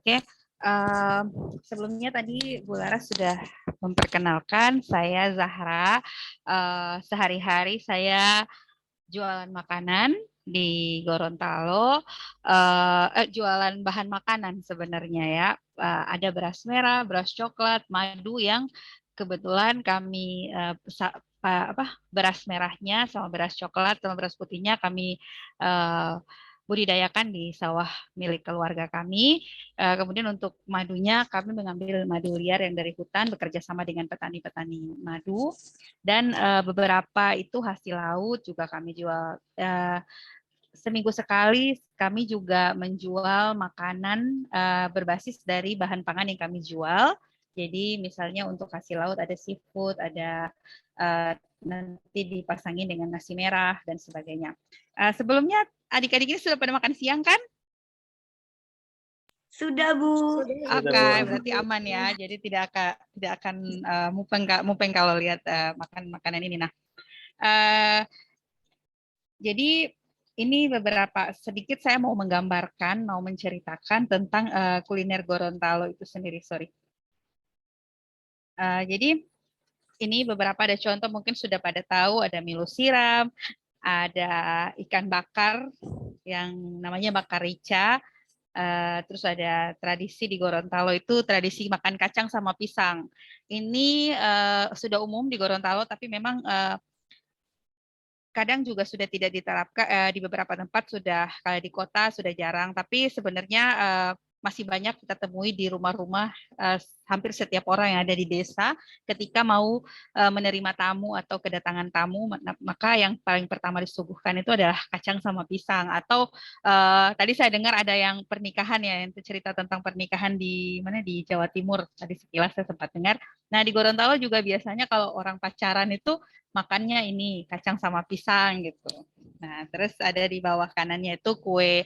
Oke, em, sebelumnya tadi Bu Laras sudah memperkenalkan saya Zahra. Sehari-hari saya jualan makanan di Gorontalo, jualan bahan makanan sebenarnya ya. Ada beras merah, beras coklat, madu yang kebetulan kami beras merahnya sama beras coklat sama beras putihnya kami eh, budidayakan di sawah milik keluarga kami. Kemudian untuk madunya kami mengambil madu liar yang dari hutan bekerja sama dengan petani-petani madu dan beberapa itu hasil laut juga kami jual. Seminggu sekali kami juga menjual makanan berbasis dari bahan pangan yang kami jual. Jadi misalnya untuk hasil laut ada seafood, ada nanti dipasangin dengan nasi merah dan sebagainya. Sebelumnya adik-adik ini sudah pada makan siang kan? Sudah, Bu. Oke, berarti aman ya. Jadi tidak akan mupeng kalau lihat makan makanan ini. Nah, jadi ini beberapa sedikit saya mau menggambarkan, mau menceritakan tentang kuliner Gorontalo itu sendiri. Sorry. Jadi ini beberapa ada contoh mungkin sudah pada tahu ada milo siram, ada ikan bakar yang namanya bakar rica. Terus ada tradisi di Gorontalo itu tradisi makan kacang sama pisang. Ini sudah umum di Gorontalo, tapi memang kadang juga sudah tidak diterapkan di beberapa tempat sudah kalau di kota sudah jarang, tapi sebenarnya masih banyak kita temui di rumah-rumah hampir setiap orang yang ada di desa ketika mau menerima tamu atau kedatangan tamu, maka yang paling pertama disuguhkan itu adalah kacang sama pisang atau tadi saya dengar ada yang pernikahan ya, yang cerita tentang pernikahan di mana di Jawa Timur tadi sekilas saya sempat dengar. Nah di Gorontalo juga biasanya kalau orang pacaran itu makannya ini kacang sama pisang gitu. Nah, terus ada di bawah kanannya itu kue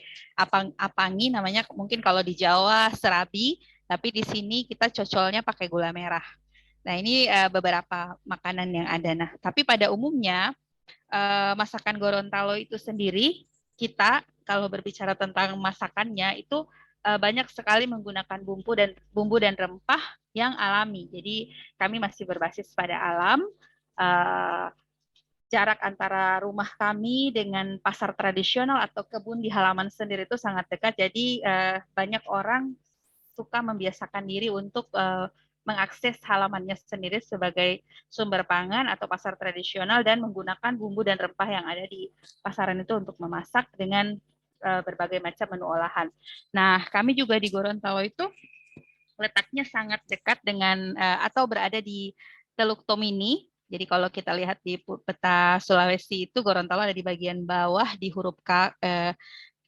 apangi namanya, mungkin kalau di Jawa serabi, tapi di sini kita cocolnya pakai gula merah. Nah, ini beberapa makanan yang ada. Nah, tapi pada umumnya masakan Gorontalo itu sendiri kita kalau berbicara tentang masakannya itu banyak sekali menggunakan bumbu dan rempah yang alami. Jadi kami masih berbasis pada alam. Uh, Jarak antara rumah kami dengan pasar tradisional atau kebun di halaman sendiri itu sangat dekat. Jadi banyak orang suka membiasakan diri untuk mengakses halamannya sendiri sebagai sumber pangan atau pasar tradisional dan menggunakan bumbu dan rempah yang ada di pasaran itu untuk memasak dengan berbagai macam menu olahan. Nah, kami juga di Gorontalo itu letaknya sangat dekat dengan atau berada di Teluk Tomini. Jadi kalau kita lihat di peta Sulawesi itu Gorontalo ada di bagian bawah di huruf K,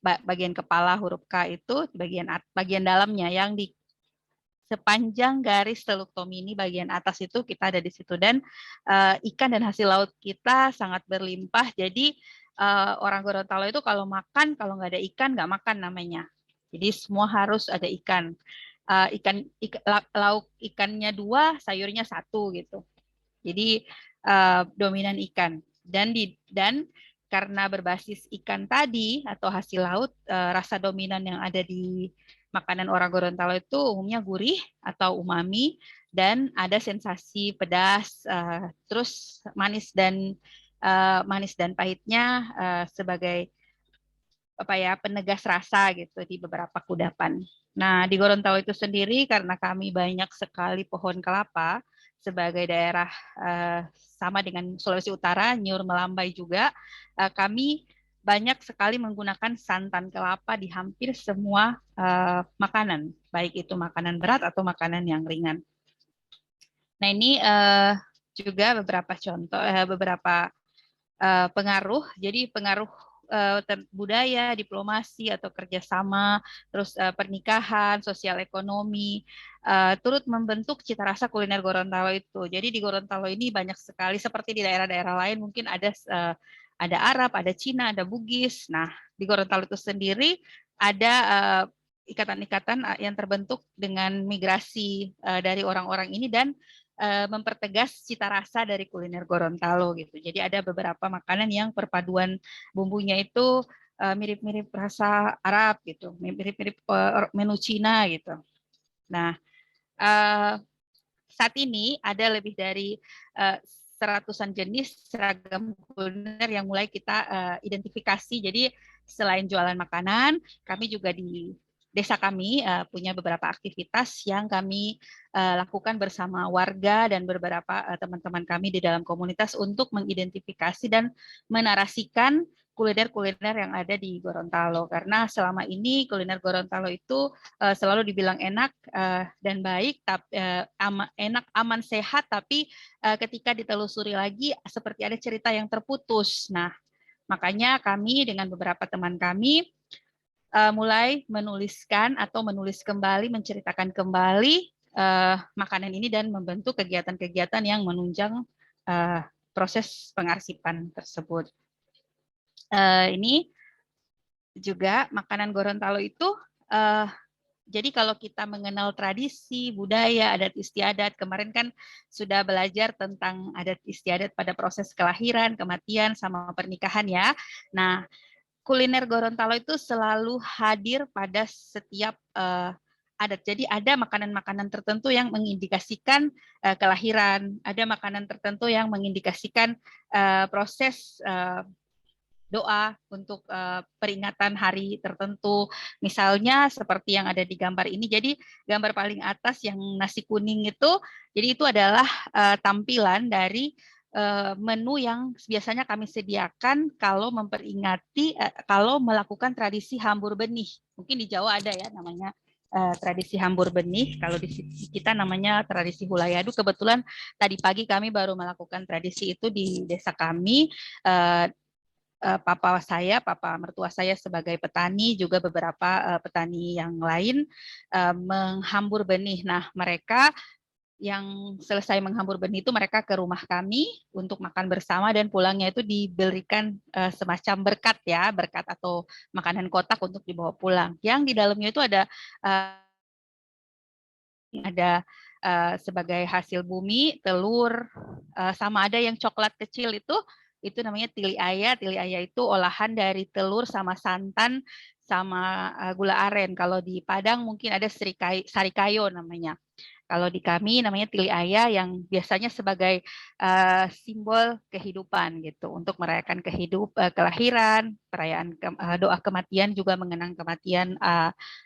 bagian kepala huruf K itu bagian dalamnya yang di sepanjang garis Teluk Tomini bagian atas itu kita ada di situ dan ikan dan hasil laut kita sangat berlimpah. Jadi orang Gorontalo itu kalau makan kalau nggak ada ikan nggak makan namanya. Jadi semua harus ada ikan. Lauk ikannya 2, sayurnya 1 gitu. Jadi dominan ikan dan karena berbasis ikan tadi atau hasil laut, rasa dominan yang ada di makanan orang Gorontalo itu umumnya gurih atau umami dan ada sensasi pedas, terus manis dan pahitnya sebagai apa ya penegas rasa gitu di beberapa kudapan. Nah, di Gorontalo itu sendiri karena kami banyak sekali pohon kelapa sebagai daerah sama dengan Sulawesi Utara, Nyur Melambai juga, kami banyak sekali menggunakan santan kelapa di hampir semua makanan, baik itu makanan berat atau makanan yang ringan. Nah, ini juga beberapa contoh, beberapa pengaruh. Jadi pengaruh budaya, diplomasi atau kerjasama, terus pernikahan, sosial ekonomi, turut membentuk cita rasa kuliner Gorontalo itu. Jadi di Gorontalo ini banyak sekali, seperti di daerah-daerah lain mungkin ada Arab, ada Cina, ada Bugis. Nah, di Gorontalo itu sendiri ada ikatan-ikatan yang terbentuk dengan migrasi dari orang-orang ini dan mempertegas cita rasa dari kuliner Gorontalo gitu. Jadi ada beberapa makanan yang perpaduan bumbunya itu mirip-mirip rasa Arab gitu, mirip-mirip menu Cina gitu. Nah, saat ini ada lebih dari seratusan jenis seragam kuliner yang mulai kita identifikasi. Jadi selain jualan makanan, kami juga di desa kami punya beberapa aktivitas yang kami lakukan bersama warga dan beberapa teman-teman kami di dalam komunitas untuk mengidentifikasi dan menarasikan kuliner-kuliner yang ada di Gorontalo. Karena selama ini kuliner Gorontalo itu selalu dibilang enak dan baik, tapi enak, aman, sehat, tapi ketika ditelusuri lagi seperti ada cerita yang terputus. Nah, makanya kami dengan beberapa teman kami mulai menuliskan atau menulis kembali, menceritakan kembali makanan ini dan membentuk kegiatan-kegiatan yang menunjang proses pengarsipan tersebut. Ini juga makanan Gorontalo itu jadi kalau kita mengenal tradisi, budaya, adat istiadat, kemarin kan sudah belajar tentang adat istiadat pada proses kelahiran, kematian, sama pernikahan ya. Nah, kuliner Gorontalo itu selalu hadir pada setiap adat. Jadi ada makanan-makanan tertentu yang mengindikasikan kelahiran, ada makanan tertentu yang mengindikasikan proses doa untuk peringatan hari tertentu. Misalnya seperti yang ada di gambar ini. Jadi gambar paling atas yang nasi kuning itu, jadi itu adalah tampilan dari menu yang biasanya kami sediakan kalau memperingati, kalau melakukan tradisi hambur benih. Mungkin di Jawa ada ya namanya tradisi hambur benih. Kalau di kita namanya tradisi Hulayadu. Kebetulan tadi pagi kami baru melakukan tradisi itu di desa kami. Papa mertua saya sebagai petani, juga beberapa petani yang lain menghambur benih. Nah, mereka yang selesai menghambur benih itu mereka ke rumah kami untuk makan bersama dan pulangnya itu diberikan semacam berkat ya, berkat atau makanan kotak untuk dibawa pulang. Yang di dalamnya itu ada sebagai hasil bumi, telur, sama ada yang coklat kecil itu namanya tili aya. Tili aya itu olahan dari telur sama santan sama gula aren. Kalau di Padang mungkin ada sarikayo namanya. Kalau di kami namanya tili aya yang biasanya sebagai simbol kehidupan gitu untuk merayakan kelahiran, perayaan doa kematian juga mengenang kematian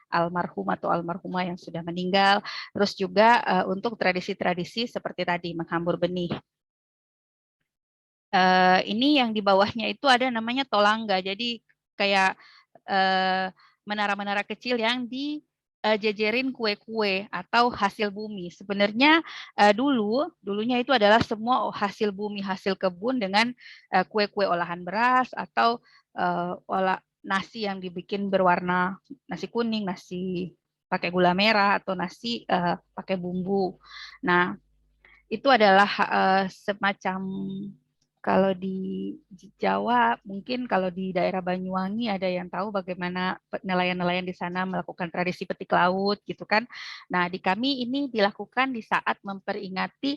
almarhum atau almarhumah yang sudah meninggal. Terus juga untuk tradisi-tradisi seperti tadi menghambur benih. Ini yang di bawahnya itu ada namanya tolangga. Jadi kayak menara-menara kecil yang dijejerin kue-kue atau hasil bumi. Sebenarnya dulunya itu adalah semua hasil bumi, hasil kebun dengan kue-kue olahan beras atau nasi yang dibikin berwarna nasi kuning, nasi pakai gula merah atau nasi pakai bumbu. Nah, itu adalah semacam kalau di Jawa, mungkin kalau di daerah Banyuwangi ada yang tahu bagaimana nelayan-nelayan di sana melakukan tradisi petik laut gitu kan. Nah, di kami ini dilakukan di saat memperingati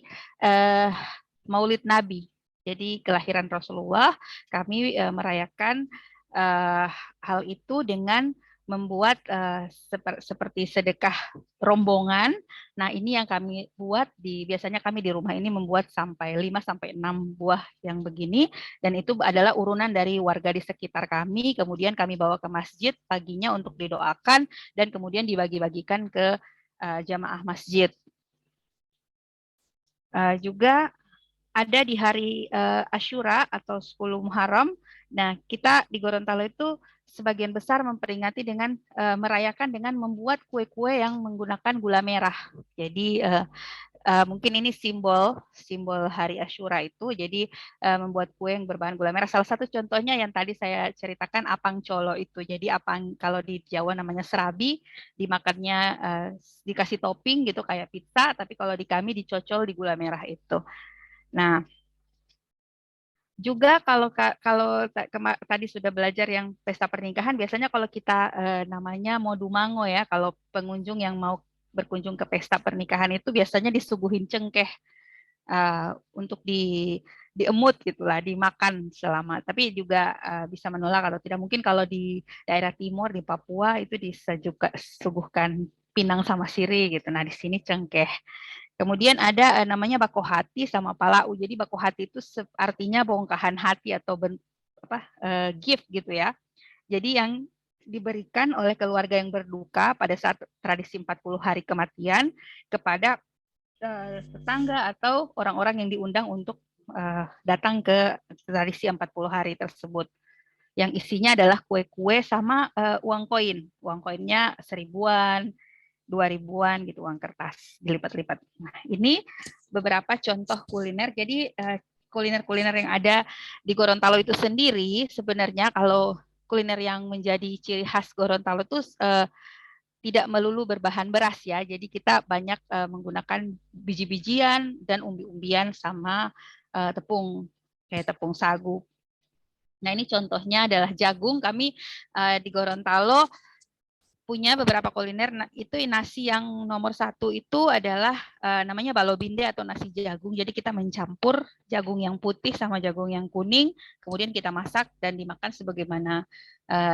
Maulid Nabi. Jadi kelahiran Rasulullah, kami merayakan hal itu dengan membuat seperti sedekah rombongan. Nah, ini yang kami buat biasanya kami di rumah ini membuat sampai 5 sampai 6 buah yang begini dan itu adalah urunan dari warga di sekitar kami, kemudian kami bawa ke masjid paginya untuk didoakan dan kemudian dibagi-bagikan ke jamaah masjid. Juga ada di hari Asyura atau 10 Muharram. Nah, kita di Gorontalo itu sebagian besar memperingati dengan merayakan dengan membuat kue-kue yang menggunakan gula merah. Jadi mungkin ini simbol hari Asyura itu. Jadi membuat kue yang berbahan gula merah. Salah satu contohnya yang tadi saya ceritakan apang colo itu. Jadi apang kalau di Jawa namanya serabi, dimakannya dikasih topping gitu kayak pizza, tapi kalau di kami dicocol di gula merah itu. Nah, juga kalau tadi sudah belajar yang pesta pernikahan, biasanya kalau kita namanya modumango ya, kalau pengunjung yang mau berkunjung ke pesta pernikahan itu biasanya disuguhin cengkeh untuk diemut gitulah, dimakan selama. Tapi juga bisa menolak kalau tidak. Mungkin kalau di daerah timur di Papua itu disuguhkan pinang sama siri gitu. Nah di sini cengkeh. Kemudian ada namanya bako hati sama palau. Jadi bako hati itu artinya bongkahan hati atau gift gitu ya. Jadi yang diberikan oleh keluarga yang berduka pada saat tradisi 40 hari kematian kepada tetangga atau orang-orang yang diundang untuk datang ke tradisi 40 hari tersebut. Yang isinya adalah kue-kue sama uang koin. Uang koinnya 1.000-an, 2.000-an gitu, uang kertas dilipat-lipat. Nah, ini beberapa contoh kuliner. Jadi kuliner-kuliner yang ada di Gorontalo itu sendiri sebenarnya kalau kuliner yang menjadi ciri khas Gorontalo itu tidak melulu berbahan beras ya. Jadi kita banyak menggunakan biji-bijian dan umbi-umbian sama tepung kayak tepung sagu. Nah, ini contohnya adalah jagung. Kami di Gorontalo punya beberapa kuliner. Nah, itu nasi yang nomor 1 itu adalah namanya balobinde atau nasi jagung. Jadi kita mencampur jagung yang putih sama jagung yang kuning, kemudian kita masak dan dimakan sebagaimana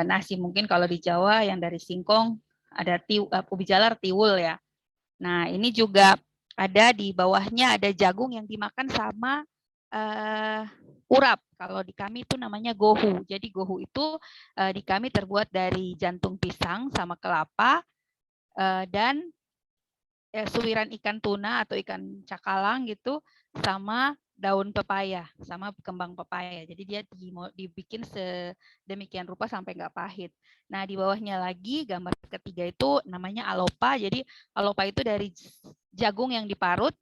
nasi. Mungkin kalau di Jawa yang dari singkong ada ubi jalar, tiwul ya. Nah, ini juga ada di bawahnya ada jagung yang dimakan sama urap. Kalau di kami itu namanya gohu. Jadi gohu itu di kami terbuat dari jantung pisang sama kelapa dan suwiran ikan tuna atau ikan cakalang gitu sama daun pepaya sama kembang pepaya. Jadi dia dibikin sedemikian rupa sampai nggak pahit. Nah di bawahnya lagi gambar ketiga itu namanya alopa. Jadi alopa itu dari jagung yang diparut,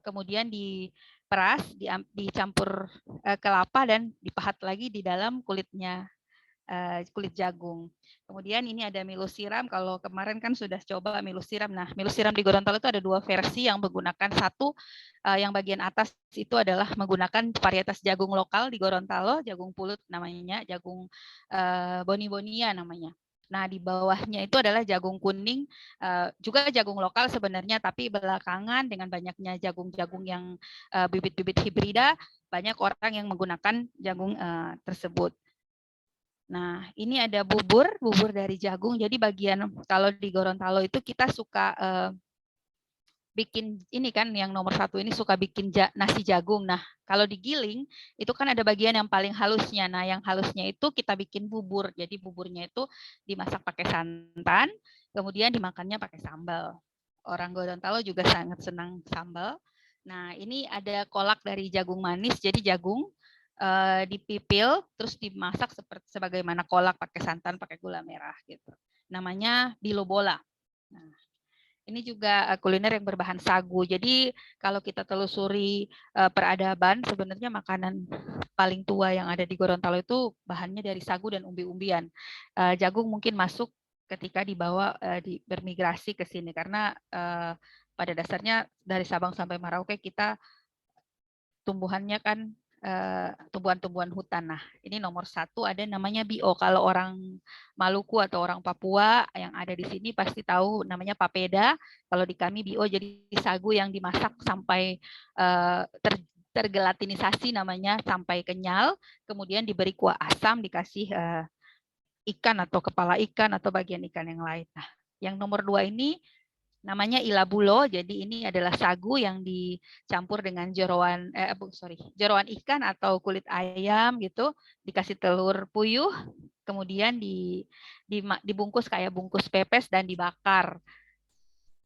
kemudian diperas, dicampur kelapa dan dipahat lagi di dalam kulitnya. Kulit jagung. Kemudian ini ada milo siram. Kalau kemarin kan sudah coba milo siram. Nah, milo siram di Gorontalo itu ada 2 versi yang menggunakan satu yang bagian atas itu adalah menggunakan varietas jagung lokal di Gorontalo, jagung pulut namanya, jagung boni-bonia namanya. Nah, di bawahnya itu adalah jagung kuning, juga jagung lokal sebenarnya, tapi belakangan dengan banyaknya jagung-jagung yang bibit-bibit hibrida, banyak orang yang menggunakan jagung tersebut. Nah, ini ada bubur dari jagung. Jadi bagian kalau di Gorontalo itu kita suka bikin ini kan yang nomor 1 ini suka bikin nasi jagung. Nah, kalau digiling itu kan ada bagian yang paling halusnya. Nah, yang halusnya itu kita bikin bubur. Jadi buburnya itu dimasak pakai santan, kemudian dimakannya pakai sambal. Orang Gorontalo juga sangat senang sambal. Nah, ini ada kolak dari jagung manis. Jadi jagung dipipil terus dimasak seperti sebagaimana kolak pakai santan, pakai gula merah gitu. Namanya bilobola. Nah, ini juga kuliner yang berbahan sagu. Jadi kalau kita telusuri peradaban, sebenarnya makanan paling tua yang ada di Gorontalo itu bahannya dari sagu dan umbi-umbian. Jagung mungkin masuk ketika dibawa bermigrasi ke sini karena pada dasarnya dari Sabang sampai Merauke kita tumbuhannya kan tumbuhan-tumbuhan hutan. Nah, ini nomor 1 ada namanya bio. Kalau orang Maluku atau orang Papua yang ada di sini pasti tahu namanya papeda. Kalau di kami bio jadi sagu yang dimasak sampai tergelatinisasi namanya sampai kenyal, kemudian diberi kuah asam, dikasih ikan atau kepala ikan atau bagian ikan yang lain. Nah, yang nomor 2 ini namanya ilabulo. Jadi ini adalah sagu yang dicampur dengan jeroan ikan atau kulit ayam gitu, dikasih telur puyuh, kemudian dibungkus kayak bungkus pepes dan dibakar.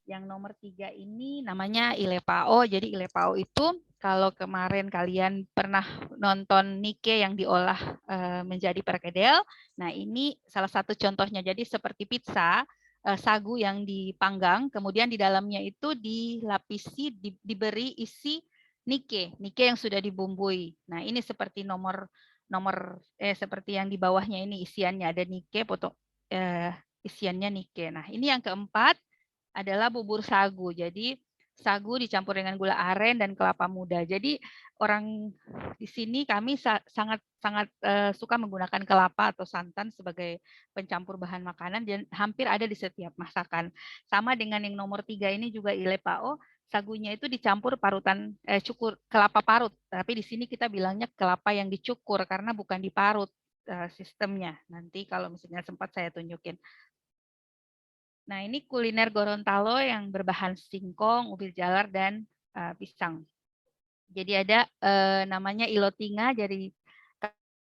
Yang nomor 3 ini namanya ilepao. Jadi ilepao itu kalau kemarin kalian pernah nonton Nike yang diolah menjadi perkedel, nah ini salah satu contohnya. Jadi seperti pizza, sagu yang dipanggang, kemudian di dalamnya itu dilapisi, diberi isi nike yang sudah dibumbui. Nah, ini seperti seperti yang di bawahnya ini isiannya ada nike, isiannya nike. Nah, ini yang keempat adalah bubur sagu. Jadi sagu dicampur dengan gula aren dan kelapa muda. Jadi orang di sini kami sangat suka menggunakan kelapa atau santan sebagai pencampur bahan makanan dan hampir ada di setiap masakan. Sama dengan yang nomor 3 ini juga ilepao. Sagunya itu dicampur parutan cukur kelapa parut, tapi di sini kita bilangnya kelapa yang dicukur karena bukan diparut sistemnya. Nanti kalau misalnya sempat saya tunjukin. Nah, ini kuliner Gorontalo yang berbahan singkong, ubi jalar, dan pisang. Jadi ada namanya ilotinga. Jadi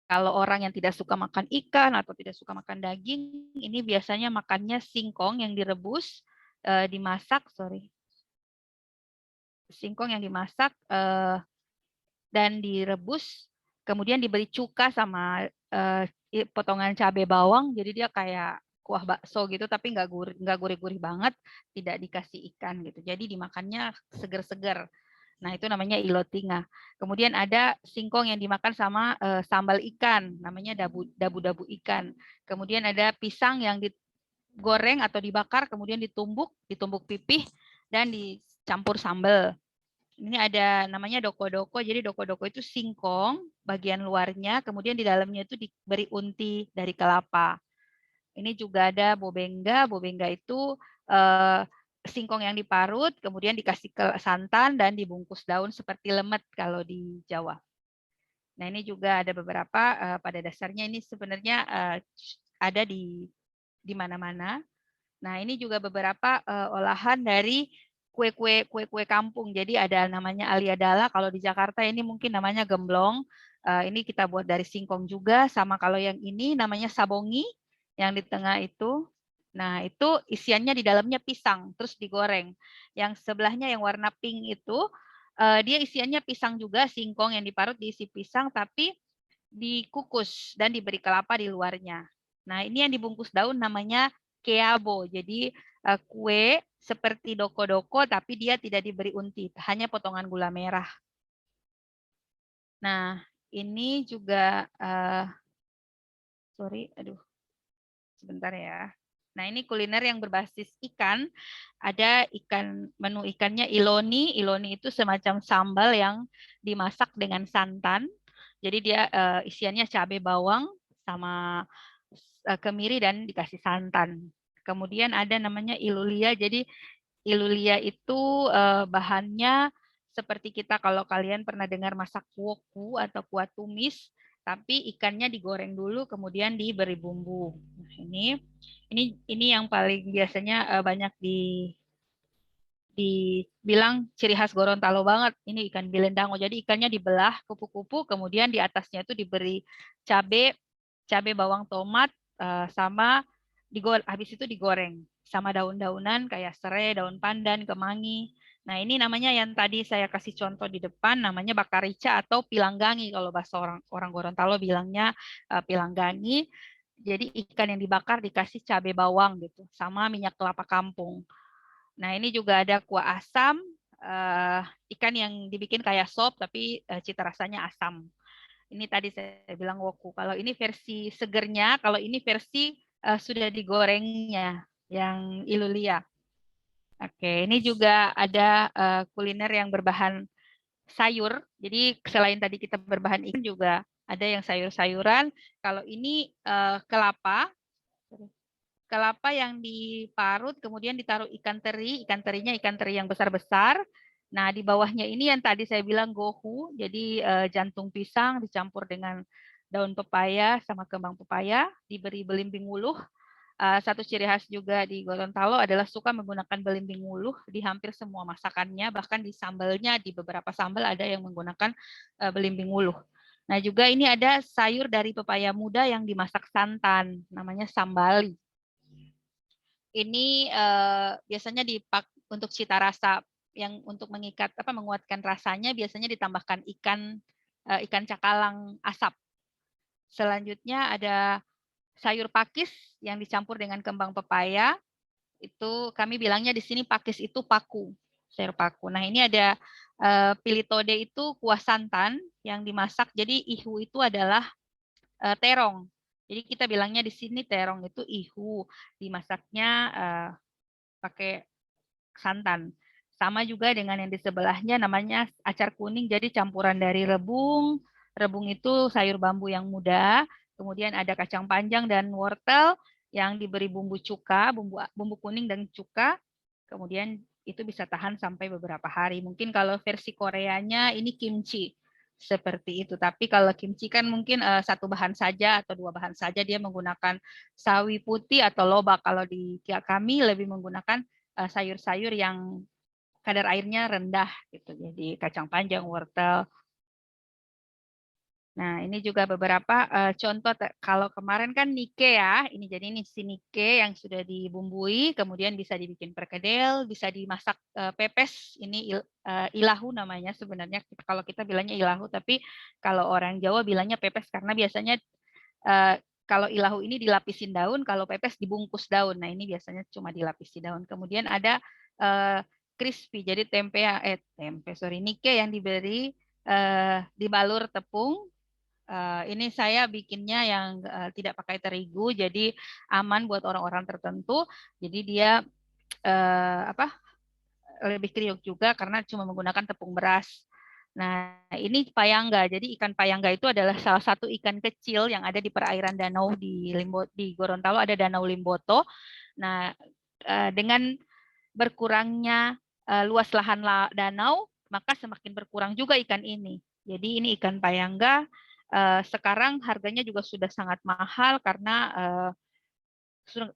kalau orang yang tidak suka makan ikan atau tidak suka makan daging, ini biasanya makannya singkong yang direbus, dimasak, singkong yang dimasak dan direbus, kemudian diberi cuka sama potongan cabai bawang. Jadi dia kayak kuah bakso gitu, tapi nggak gurih-gurih banget, tidak dikasih ikan gitu. Jadi dimakannya seger-seger. Nah, itu namanya ilotinga. Kemudian ada singkong yang dimakan sama sambal ikan, namanya dabu-dabu ikan. Kemudian ada pisang yang digoreng atau dibakar, kemudian ditumbuk pipih, dan dicampur sambal. Ini ada namanya doko-doko. Jadi doko-doko itu singkong, bagian luarnya, kemudian di dalamnya itu diberi unti dari kelapa. Ini juga ada bobengga. Bobengga itu singkong yang diparut, kemudian dikasih santan dan dibungkus daun seperti lemet kalau di Jawa. Nah, ini juga ada beberapa pada dasarnya ini sebenarnya ada di mana-mana. Nah, ini juga beberapa olahan dari kue-kue kampung. Jadi ada namanya aliadala. Kalau di Jakarta ini mungkin namanya gemblong. Ini kita buat dari singkong juga. Sama kalau yang ini namanya sabongi, yang di tengah itu. Nah, itu isiannya di dalamnya pisang, terus digoreng. Yang sebelahnya yang warna pink itu, dia isiannya pisang juga, singkong yang diparut diisi pisang, tapi dikukus dan diberi kelapa di luarnya. Nah, ini yang dibungkus daun namanya keabo. Jadi kue seperti doko-doko tapi dia tidak diberi unti, hanya potongan gula merah. Nah, ini juga sebentar ya. Nah, ini kuliner yang berbasis ikan. Ada menu ikannya iloni. Iloni itu semacam sambal yang dimasak dengan santan. Jadi dia isiannya cabai bawang sama kemiri dan dikasih santan. Kemudian ada namanya ilulia. Jadi ilulia itu bahannya seperti kita kalau kalian pernah dengar masak woku atau kuah tumis, tapi ikannya digoreng dulu kemudian diberi bumbu. Nah, ini yang paling biasanya banyak dibilang ciri khas Gorontalo banget. Ini ikan belendango. Jadi ikannya dibelah kupu-kupu, kemudian di atasnya itu diberi cabai bawang tomat sama habis itu digoreng sama daun-daunan kayak serai, daun pandan, kemangi. Nah, ini namanya yang tadi saya kasih contoh di depan namanya bakarica atau pilanggangi kalau bahasa orang Gorontalo bilangnya pilanggangi. Jadi ikan yang dibakar dikasih cabai bawang gitu sama minyak kelapa kampung. Nah, ini juga ada kuah asam, ikan yang dibikin kayak sop tapi cita rasanya asam. Ini tadi saya bilang woku. Kalau ini versi segernya, kalau ini versi sudah digorengnya, yang ilulia. Oke, ini juga ada kuliner yang berbahan sayur. Jadi selain tadi kita berbahan ikan juga ada yang sayur-sayuran. Kalau ini kelapa, kelapa yang diparut kemudian ditaruh ikan terinya ikan teri yang besar-besar. Nah, di bawahnya ini yang tadi saya bilang gohu, jadi jantung pisang dicampur dengan daun pepaya sama kembang pepaya, diberi belimbing wuluh. Satu ciri khas juga di Gorontalo adalah suka menggunakan belimbing wuluh di hampir semua masakannya, bahkan di sambalnya, di beberapa sambal ada yang menggunakan belimbing wuluh. Nah, juga ini ada sayur dari pepaya muda yang dimasak santan, namanya sambali. Ini biasanya untuk cita rasa yang untuk menguatkan rasanya biasanya ditambahkan ikan cakalang asap. Selanjutnya ada sayur pakis yang dicampur dengan kembang pepaya. Itu kami bilangnya di sini pakis itu paku, sayur paku. Nah, ini ada pilitode itu kuah santan yang dimasak. Jadi ihu itu adalah terong. Jadi kita bilangnya di sini terong itu ihu, dimasaknya pakai santan. Sama juga dengan yang di sebelahnya namanya acar kuning, jadi campuran dari rebung. Rebung itu sayur bambu yang muda, kemudian ada kacang panjang dan wortel yang diberi bumbu cuka, bumbu kuning dan cuka, kemudian itu bisa tahan sampai beberapa hari. Mungkin kalau versi Koreanya ini kimchi seperti itu. Tapi kalau kimchi kan mungkin satu bahan saja atau dua bahan saja, dia menggunakan sawi putih atau lobak. Kalau di kami lebih menggunakan sayur-sayur yang kadar airnya rendah gitu. Jadi kacang panjang, wortel. Nah, ini juga beberapa contoh. Kalau kemarin kan nike ya, ini jadi ini si nike yang sudah dibumbui, kemudian bisa dibikin perkedel, bisa dimasak pepes. Ini ilahu namanya sebenarnya. Kalau kita bilangnya ilahu, tapi kalau orang Jawa bilangnya pepes karena biasanya kalau ilahu ini dilapisin daun, kalau pepes dibungkus daun. Nah, ini biasanya cuma dilapisi daun. Kemudian ada crispy, jadi nike yang diberi dibalur tepung. Ini saya bikinnya yang tidak pakai terigu, jadi aman buat orang-orang tertentu. Jadi dia lebih kriuk juga karena cuma menggunakan tepung beras. Nah, ini payangga. Jadi ikan payangga itu adalah salah satu ikan kecil yang ada di perairan danau di Gorontalo, ada Danau Limboto. Nah, dengan berkurangnya luas lahan danau, maka semakin berkurang juga ikan ini. Jadi ini ikan payangga sekarang harganya juga sudah sangat mahal karena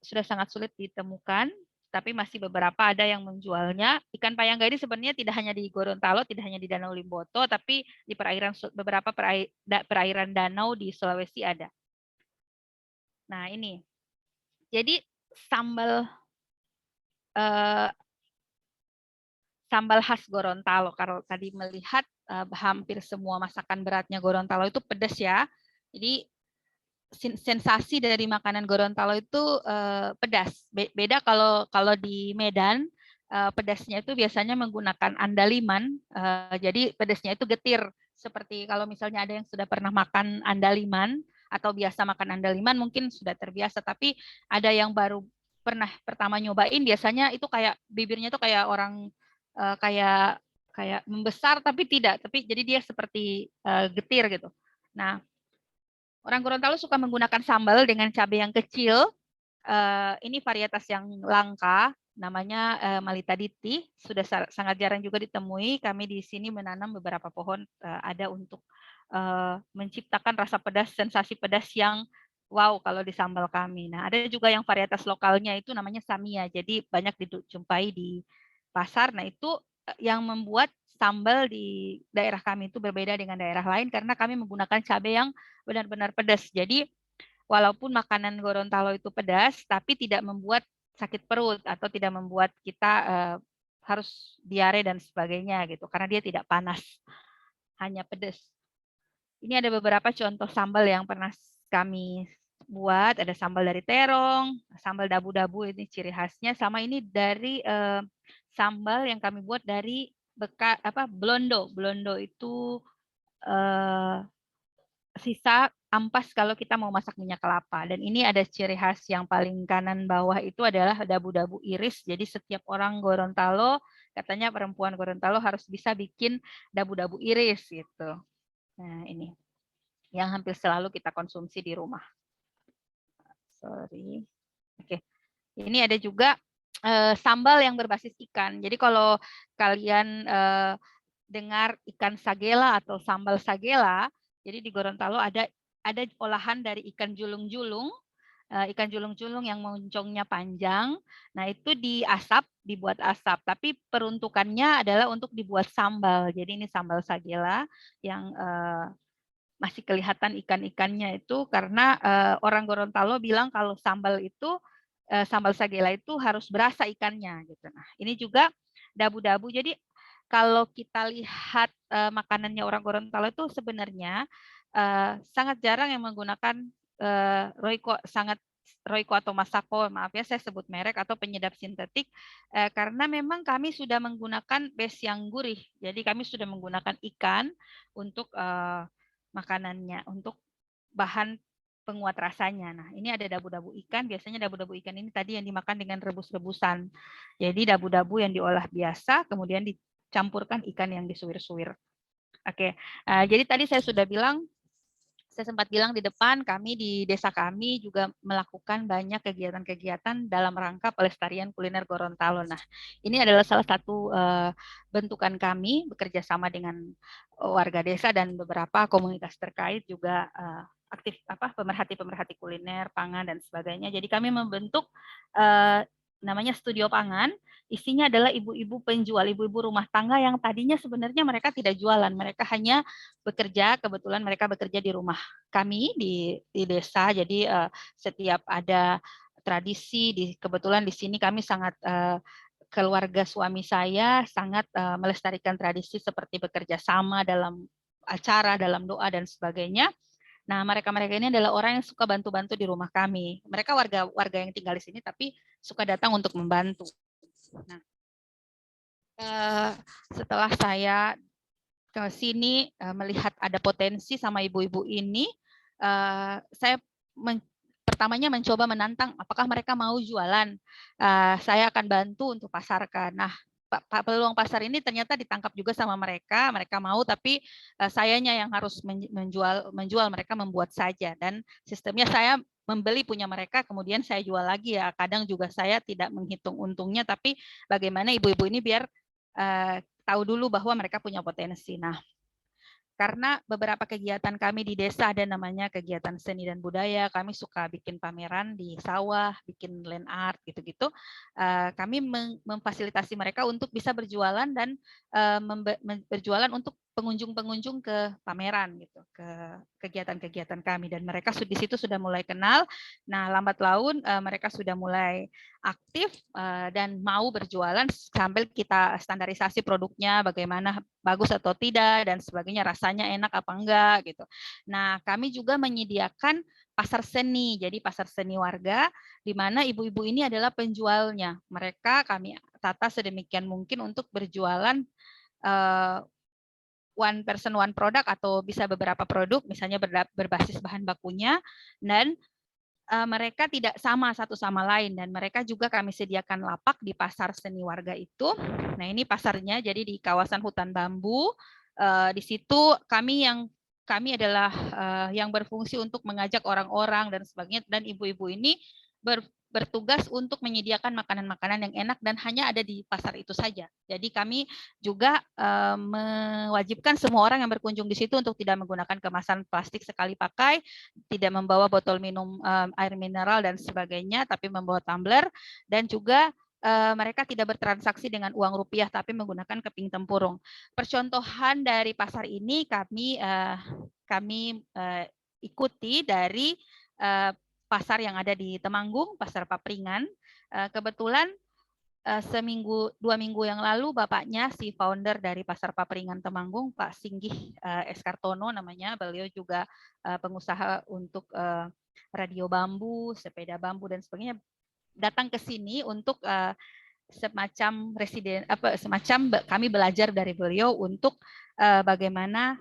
sudah sangat sulit ditemukan, tapi masih beberapa ada yang menjualnya. Ikan payangga ini sebenarnya tidak hanya di Gorontalo, tidak hanya di Danau Limboto, tapi di beberapa perairan danau di Sulawesi ada. Nah ini, jadi sambal sambal khas Gorontalo. Kalau tadi melihat hampir semua masakan beratnya Gorontalo itu pedas ya. Jadi sensasi dari makanan Gorontalo itu pedas. Beda kalau di Medan pedasnya itu biasanya menggunakan andaliman. Jadi pedasnya itu getir. Seperti kalau misalnya ada yang sudah pernah makan andaliman atau biasa makan andaliman mungkin sudah terbiasa. Tapi ada yang baru pernah pertama nyobain biasanya itu kayak bibirnya itu kayak orang kayak membesar tapi tidak. Tapi jadi dia seperti getir gitu. Nah, orang Gorontalo suka menggunakan sambal dengan cabai yang kecil. Ini varietas yang langka, namanya Malita Diti. Sudah sangat jarang juga ditemui. Kami di sini menanam beberapa pohon ada untuk menciptakan rasa pedas, sensasi pedas yang wow kalau di sambal kami. Nah, ada juga yang varietas lokalnya itu namanya Samia. Jadi banyak dijumpai di pasar. Nah, itu yang membuat sambal di daerah kami itu berbeda dengan daerah lain karena kami menggunakan cabai yang benar-benar pedas. Jadi walaupun makanan Gorontalo itu pedas, tapi tidak membuat sakit perut atau tidak membuat kita harus diare dan sebagainya gitu, karena dia tidak panas, hanya pedas. Ini ada beberapa contoh sambal yang pernah kami buat. Ada sambal dari terong, sambal dabu-dabu ini ciri khasnya, sama ini dari sambal yang kami buat dari blondo. Blondo itu sisa ampas kalau kita mau masak minyak kelapa. Dan ini ada ciri khas yang paling kanan bawah itu adalah dabu-dabu iris. Jadi setiap orang Gorontalo, katanya perempuan Gorontalo harus bisa bikin dabu-dabu iris gitu. Nah ini yang hampir selalu kita konsumsi di rumah. Sorry. Oke. Ini ada juga sambal yang berbasis ikan. Jadi kalau kalian dengar ikan sagela atau sambal sagela, jadi di Gorontalo ada olahan dari ikan julung-julung, ikan julung-julung yang moncongnya panjang. Nah, itu dibuat asap, tapi peruntukannya adalah untuk dibuat sambal. Jadi ini sambal sagela yang masih kelihatan ikan-ikannya itu karena orang Gorontalo bilang kalau sambal itu sambal sagela itu harus berasa ikannya gitu. Nah, ini juga dabu-dabu. Jadi kalau kita lihat makanannya orang Gorontalo itu sebenarnya sangat jarang yang menggunakan Royco atau Masako, maaf ya saya sebut merek, atau penyedap sintetik karena memang kami sudah menggunakan base yang gurih. Jadi kami sudah menggunakan ikan untuk makanannya, untuk bahan penguat rasanya. Nah, ini ada dabu-dabu ikan. Biasanya dabu-dabu ikan ini tadi yang dimakan dengan rebus-rebusan. Jadi dabu-dabu yang diolah biasa, kemudian dicampurkan ikan yang disuir-suir. Oke, jadi tadi saya sudah bilang saya sempat bilang di depan, kami di desa kami juga melakukan banyak kegiatan-kegiatan dalam rangka pelestarian kuliner Gorontalo. Nah, ini adalah salah satu bentukan kami bekerja sama dengan warga desa dan beberapa komunitas terkait juga aktif pemerhati-pemerhati kuliner, pangan dan sebagainya. Jadi kami membentuk namanya Studio Pangan. Isinya adalah ibu-ibu penjual, ibu-ibu rumah tangga yang tadinya sebenarnya mereka tidak jualan, mereka hanya bekerja, kebetulan mereka bekerja di rumah kami di desa. Jadi setiap ada tradisi, kebetulan di sini kami sangat keluarga suami saya sangat melestarikan tradisi seperti bekerja sama dalam acara, dalam doa dan sebagainya. Nah, mereka-mereka ini adalah orang yang suka bantu-bantu di rumah kami. Mereka warga yang tinggal di sini tapi suka datang untuk membantu. Nah, setelah saya ke sini melihat ada potensi sama ibu-ibu ini, saya pertamanya mencoba menantang apakah mereka mau jualan. Saya akan bantu untuk pasarkan. Nah, peluang pasar ini ternyata ditangkap juga sama mereka. Mereka mau, tapi sayanya yang harus menjual, mereka membuat saja. Dan sistemnya saya membeli punya mereka, kemudian saya jual lagi ya. Kadang juga saya tidak menghitung untungnya, tapi bagaimana ibu-ibu ini biar tahu dulu bahwa mereka punya potensi. Nah, karena beberapa kegiatan kami di desa ada namanya kegiatan seni dan budaya, kami suka bikin pameran di sawah, bikin land art gitu-gitu. Kami memfasilitasi mereka untuk bisa berjualan dan berjualan untuk pengunjung-pengunjung ke pameran gitu, ke kegiatan-kegiatan kami, dan mereka di situ sudah mulai kenal. Nah, lambat laun mereka sudah mulai aktif dan mau berjualan sambil kita standarisasi produknya, bagaimana bagus atau tidak dan sebagainya, rasanya enak apa enggak gitu. Nah, kami juga menyediakan pasar seni. Jadi pasar seni warga di mana ibu-ibu ini adalah penjualnya. Mereka kami tata sedemikian mungkin untuk berjualan one person one product atau bisa beberapa produk, misalnya berbasis bahan bakunya, dan mereka tidak sama satu sama lain, dan mereka juga kami sediakan lapak di pasar seni warga itu. Nah, ini pasarnya jadi di kawasan hutan bambu. Di situ kami adalah yang berfungsi untuk mengajak orang-orang dan sebagainya, dan ibu-ibu ini bertugas untuk menyediakan makanan-makanan yang enak dan hanya ada di pasar itu saja. Jadi kami juga mewajibkan semua orang yang berkunjung di situ untuk tidak menggunakan kemasan plastik sekali pakai, tidak membawa botol minum air mineral dan sebagainya, tapi membawa tumbler, dan juga mereka tidak bertransaksi dengan uang rupiah, tapi menggunakan keping tempurung. Percontohan dari pasar ini kami ikuti dari pasar yang ada di Temanggung, Pasar Papringan. Kebetulan dua minggu yang lalu bapaknya si founder dari Pasar Papringan Temanggung, Pak Singgih S. Kartono namanya, beliau juga pengusaha untuk radio bambu, sepeda bambu dan sebagainya, datang ke sini untuk semacam kami belajar dari beliau untuk bagaimana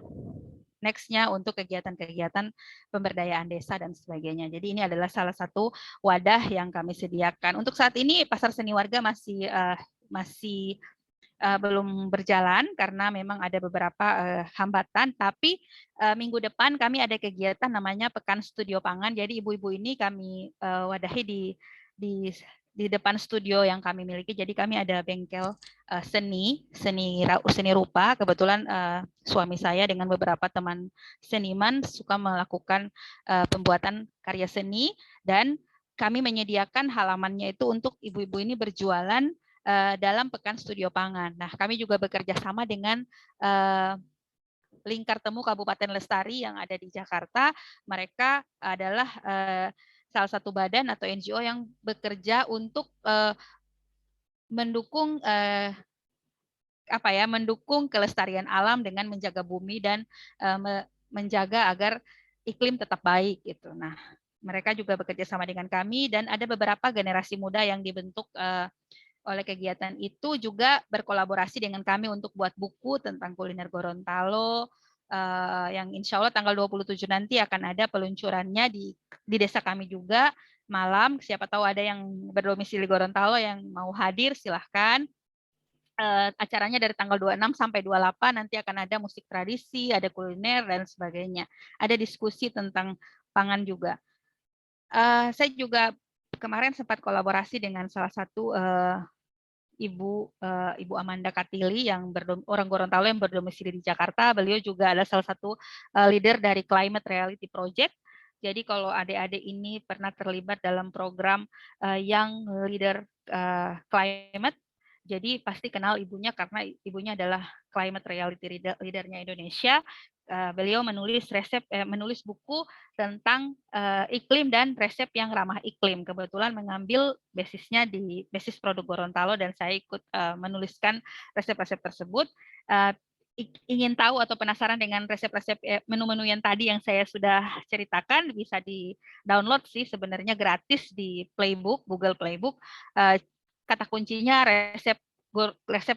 next-nya untuk kegiatan-kegiatan pemberdayaan desa dan sebagainya. Jadi ini adalah salah satu wadah yang kami sediakan. Untuk saat ini pasar seni warga masih belum berjalan karena memang ada beberapa hambatan, tapi minggu depan kami ada kegiatan namanya Pekan Studio Pangan. Jadi ibu-ibu ini kami wadahi di depan studio yang kami miliki. Jadi kami ada bengkel seni rupa. Kebetulan suami saya dengan beberapa teman seniman suka melakukan pembuatan karya seni, dan kami menyediakan halamannya itu untuk ibu-ibu ini berjualan dalam Pekan Studio Pangan. Nah, kami juga bekerja sama dengan Lingkar Temu Kabupaten Lestari yang ada di Jakarta. Mereka adalah salah satu badan atau NGO yang bekerja untuk mendukung mendukung kelestarian alam dengan menjaga bumi dan menjaga agar iklim tetap baik gitu. Nah, mereka juga bekerja sama dengan kami, dan ada beberapa generasi muda yang dibentuk oleh kegiatan itu juga berkolaborasi dengan kami untuk buat buku tentang kuliner Gorontalo, yang insya Allah tanggal 27 nanti akan ada peluncurannya di desa kami juga malam. Siapa tahu ada yang berdomisili Gorontalo yang mau hadir, silahkan. acaranya dari tanggal 26 sampai 28, nanti akan ada musik tradisi, ada kuliner dan sebagainya. Ada diskusi tentang pangan juga. Saya juga kemarin sempat kolaborasi dengan salah satu Ibu Amanda Katili yang orang Gorontalo yang berdomisili di Jakarta. Beliau juga adalah salah satu leader dari Climate Reality Project. Jadi kalau adik-adik ini pernah terlibat dalam program yang leader climate, jadi pasti kenal ibunya karena ibunya adalah climate reality leadernya Indonesia. Beliau menulis buku tentang iklim dan resep yang ramah iklim. Kebetulan mengambil basisnya di basis produk Gorontalo dan saya ikut menuliskan resep-resep tersebut. Ingin tahu atau penasaran dengan resep-resep menu-menu yang tadi yang saya sudah ceritakan, bisa di-download sih sebenarnya gratis di Playbook, Google Playbook. Kata kuncinya resep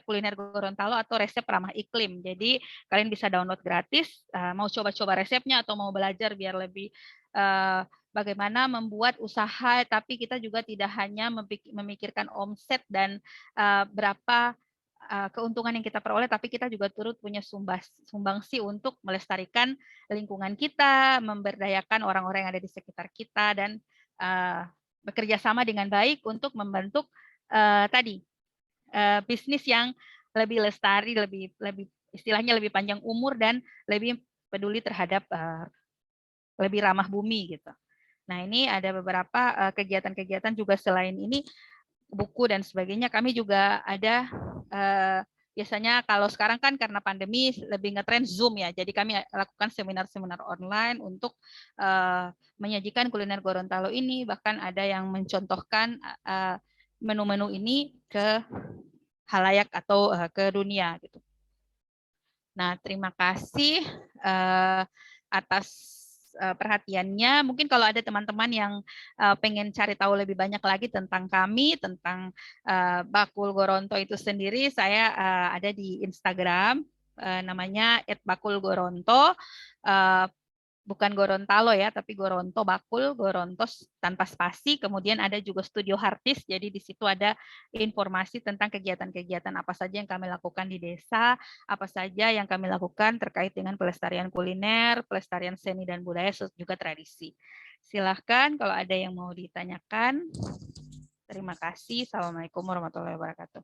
kuliner Gorontalo atau resep ramah iklim. Jadi kalian bisa download gratis, mau coba-coba resepnya atau mau belajar biar lebih bagaimana membuat usaha, tapi kita juga tidak hanya memikirkan omset dan berapa keuntungan yang kita peroleh, tapi kita juga turut punya sumbangsi untuk melestarikan lingkungan kita, memberdayakan orang-orang yang ada di sekitar kita, dan bekerja sama dengan baik untuk membentuk tadi bisnis yang lebih lestari, lebih istilahnya lebih panjang umur dan lebih peduli terhadap lebih ramah bumi gitu. Nah, ini ada beberapa kegiatan-kegiatan juga selain ini, buku dan sebagainya. Kami juga ada biasanya kalau sekarang kan karena pandemi lebih ngetren Zoom ya. Jadi kami lakukan seminar-seminar online untuk menyajikan kuliner Gorontalo ini, bahkan ada yang mencontohkan menu-menu ini ke halayak atau ke dunia gitu. Nah, terima kasih atas perhatiannya. Mungkin kalau ada teman-teman yang pengen cari tahu lebih banyak lagi tentang kami, tentang Bakul Goronto itu sendiri, saya ada di Instagram, namanya @bakulgoronto. Bukan Gorontalo ya, tapi Goronto Bakul, Goronto tanpa spasi. Kemudian ada juga Studio Hartis, jadi di situ ada informasi tentang kegiatan-kegiatan apa saja yang kami lakukan di desa, apa saja yang kami lakukan terkait dengan pelestarian kuliner, pelestarian seni dan budaya, juga tradisi. Silahkan kalau ada yang mau ditanyakan. Terima kasih. Assalamualaikum warahmatullahi wabarakatuh.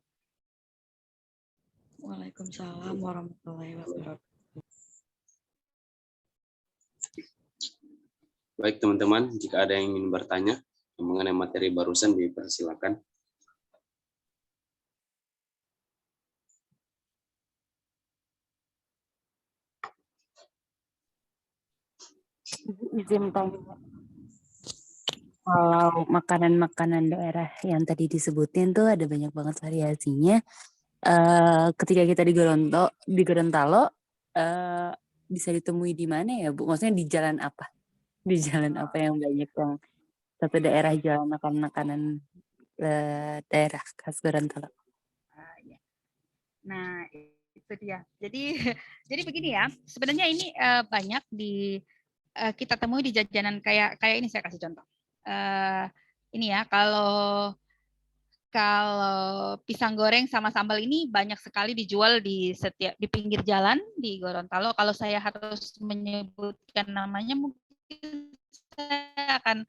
Waalaikumsalam warahmatullahi wabarakatuh. Baik teman-teman, jika ada yang ingin bertanya mengenai materi barusan dipersilakan. Izin tanya. Kalau makanan-makanan daerah yang tadi disebutin tuh ada banyak banget variasinya. Ketika kita di Gorontalo, bisa ditemui di mana ya Bu? Maksudnya di jalan apa? Di jalan apa yang banyak yang satu daerah jualan makanan daerah khas Gorontalo? Nah, itu dia. Jadi begini ya. Sebenarnya ini banyak kita temui di jajanan kayak ini, saya kasih contoh. Ini ya, kalau pisang goreng sama sambal ini banyak sekali dijual di pinggir jalan di Gorontalo. Kalau saya harus menyebutkan namanya, mungkin saya akan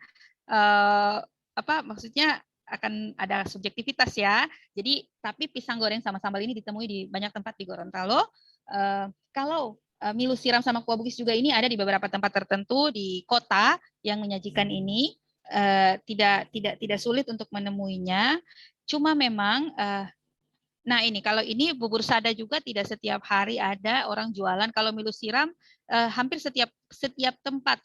maksudnya akan ada subjektivitas ya. Jadi tapi pisang goreng sama sambal ini ditemui di banyak tempat di Gorontalo. Kalau milu siram sama kuah bugis juga ini ada di beberapa tempat tertentu di kota yang menyajikan ini. Tidak sulit untuk menemuinya. Cuma memang nah ini kalau ini bubur sada juga tidak setiap hari ada orang jualan. Kalau milu siram hampir setiap tempat.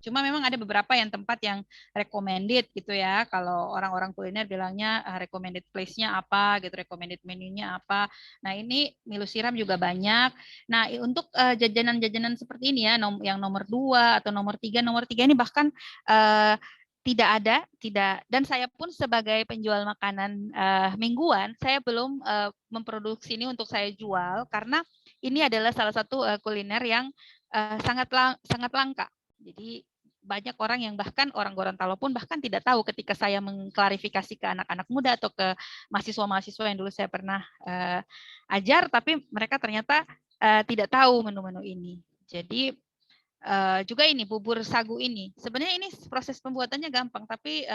Cuma memang ada beberapa tempat yang recommended gitu ya. Kalau orang-orang kuliner bilangnya recommended place-nya apa gitu, recommended menu-nya apa. Nah, ini milu siram juga banyak. Nah, untuk jajanan-jajanan seperti ini ya, yang nomor 2 atau nomor 3 ini bahkan tidak. Dan saya pun sebagai penjual makanan mingguan, saya belum memproduksi ini untuk saya jual karena ini adalah salah satu kuliner yang sangat langka. Jadi banyak orang yang bahkan orang Gorontalo pun bahkan tidak tahu ketika saya mengklarifikasi ke anak-anak muda atau ke mahasiswa-mahasiswa yang dulu saya pernah ajar, tapi mereka ternyata tidak tahu menu-menu ini. Jadi juga ini bubur sagu ini. Sebenarnya ini proses pembuatannya gampang, tapi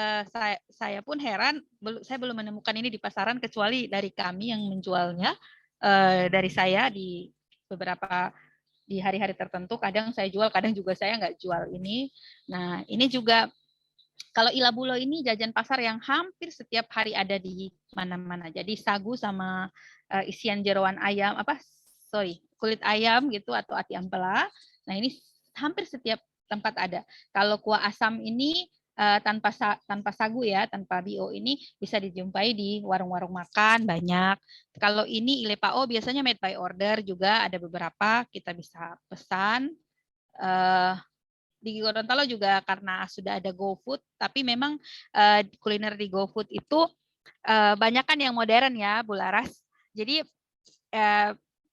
saya pun heran, saya belum menemukan ini di pasaran kecuali dari kami yang menjualnya, dari saya di beberapa di hari-hari tertentu. Kadang saya jual, kadang juga saya nggak jual ini. Nah, ini juga kalau ilabulo ini jajan pasar yang hampir setiap hari ada di mana-mana. Jadi sagu sama isian jeroan ayam, kulit ayam gitu atau ati ampela. Nah, ini hampir setiap tempat ada. Kalau kuah asam ini tanpa sagu ya, tanpa bio ini bisa dijumpai di warung-warung makan banyak. Kalau ini ilepao biasanya made by order juga ada beberapa, kita bisa pesan. Di Gorontalo juga karena sudah ada GoFood, tapi memang kuliner di GoFood itu banyak kan yang modern ya, Bu Laras. Jadi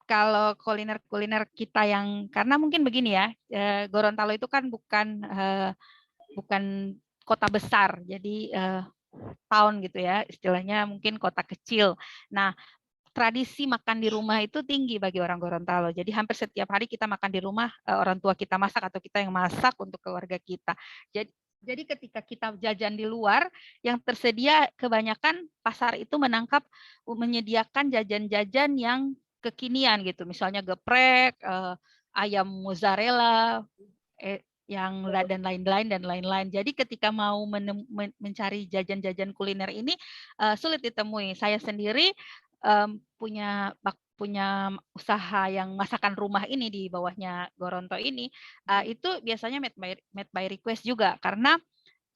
kalau kuliner-kuliner kita yang, karena mungkin begini ya, Gorontalo itu kan bukan kota besar, jadi town gitu ya, istilahnya mungkin kota kecil. Nah, tradisi makan di rumah itu tinggi bagi orang Gorontalo. Jadi hampir setiap hari kita makan di rumah, orang tua kita masak atau kita yang masak untuk keluarga kita. Jadi ketika kita jajan di luar, yang tersedia kebanyakan pasar itu menyediakan jajan-jajan yang kekinian gitu. Misalnya geprek, ayam mozzarella, dan lain-lain. Jadi ketika mau mencari jajan-jajan kuliner ini sulit ditemui. Saya sendiri punya usaha yang masakan rumah ini di bawahnya Goronto ini, itu biasanya made by request juga, karena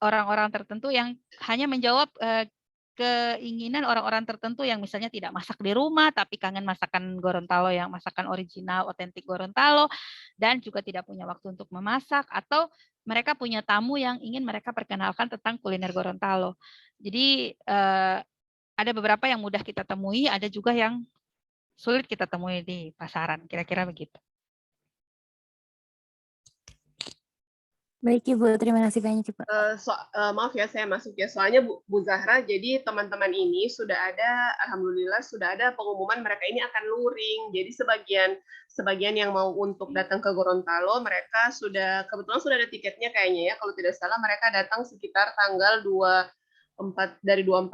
orang-orang tertentu yang hanya menjawab keinginan orang-orang tertentu yang misalnya tidak masak di rumah tapi kangen masakan Gorontalo, yang masakan original otentik Gorontalo, dan juga tidak punya waktu untuk memasak, atau mereka punya tamu yang ingin mereka perkenalkan tentang kuliner Gorontalo. Jadi ada beberapa yang mudah kita temui, ada juga yang sulit kita temui di pasaran, kira-kira begitu. Baik Ibu, terima kasih banyak Ibu. Maaf ya saya masuk ya, soalnya Bu Zahra, jadi teman-teman ini sudah ada, alhamdulillah sudah ada pengumuman mereka ini akan luring. Jadi sebagian yang mau untuk datang ke Gorontalo, mereka kebetulan sudah ada tiketnya kayaknya ya, kalau tidak salah mereka datang sekitar tanggal 24